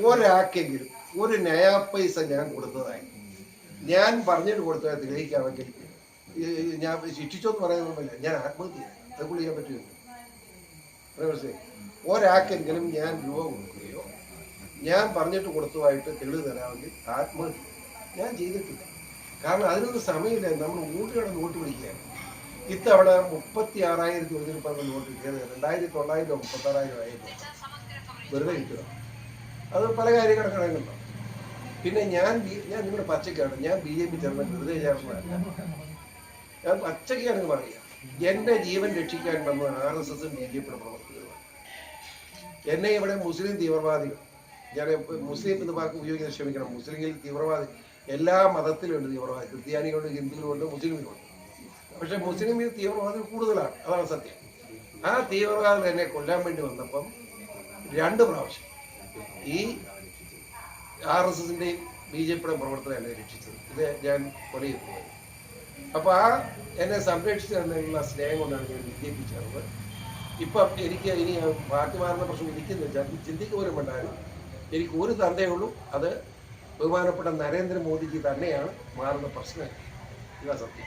ഒരാൾക്കെങ്കിലും ഒരു നയാ പൈസ ഞാൻ കൊടുത്തതായി ഞാൻ പറഞ്ഞിട്ട് കൊടുത്തതായി തെളിയിക്കാമെങ്കിൽ ഞാൻ ശിക്ഷിച്ചോന്ന് പറയുന്നൊന്നുമില്ല, ഞാൻ ആത്മഹത്യ ചെയ്യാം. അത് ചെയ്യാൻ പറ്റുമോ? ഒരാൾക്കെങ്കിലും ഞാൻ രൂപ കൊടുക്കുകയോ ഞാൻ പറഞ്ഞിട്ട് കൊടുത്തതായിട്ട് തെളിവ് തരാമെങ്കിൽ ആത്മഹത്യ ഞാൻ ചെയ്തിട്ടില്ല. കാരണം അതിനൊന്നും സമയമില്ല. നമ്മൾ വോട്ടുകളുടെ നോട്ട് പിടിക്കുകയാണ്. ഇത്തവണ 36,000 നോട്ട് കിട്ടിയത് 2,900 36,000 ആയിരുന്നു. വെറുതെ കിട്ടുക. അത് പല കാര്യങ്ങളൊക്കെ. പിന്നെ ഞാൻ നിങ്ങളുടെ പച്ചക്കാണ്, ഞാൻ BJP ചേർന്ന് വെറുതെ ചേർന്നതല്ല. ഞാൻ പച്ചക്കാണെന്ന് പറയുക. എന്റെ ജീവൻ രക്ഷിക്കാൻ വന്ന RSSഉം BJPയുടെ പ്രവർത്തകരുമാണ്. എന്നെ ഇവിടെ മുസ്ലിം തീവ്രവാദികൾ, ഞാൻ മുസ്ലിം എന്ന വാക്ക് ഉപയോഗിക്കാൻ ശ്രമിക്കണം. മുസ്ലിങ്ങളിൽ തീവ്രവാദി എല്ലാ മതത്തിലുണ്ട് തീവ്രവാദി. ക്രിസ്ത്യാനികളുണ്ട്, ഹിന്ദുക്കളുണ്ട്, മുസ്ലിമുകളുണ്ട്. പക്ഷെ മുസ്ലിമിൽ തീവ്രവാദികൾ കൂടുതലാണ്, അതാണ് സത്യം. ആ തീവ്രവാദികൾ എന്നെ കൊല്ലാൻ വേണ്ടി വന്നപ്പം 2 പ്രാവശ്യം ഈ RSSന്റെയും BJPയുടെ പ്രവർത്തനം എന്നെ രക്ഷിച്ചത്. ഇത് ഞാൻ കൊലയിരുന്നു. അപ്പോൾ ആ എന്നെ സംരക്ഷിച്ചു തന്നുള്ള സ്നേഹം കൊണ്ടാണ് ഞാൻ BJP ചേർന്നത്. ഇപ്പം എനിക്ക് ഇനി പാർട്ടി മാറുന്ന പ്രശ്നം ഇരിക്കുന്നില്ല, ചിന്തിക്ക് പോലും വേണ്ടായിരുന്നു. എനിക്ക് ഒരു തന്തയുള്ളൂ, അത് ബഹുമാനപ്പെട്ട നരേന്ദ്രമോദിജി തന്നെയാണ് മാറുന്ന പ്രശ്നം. ഇതാ സത്യം.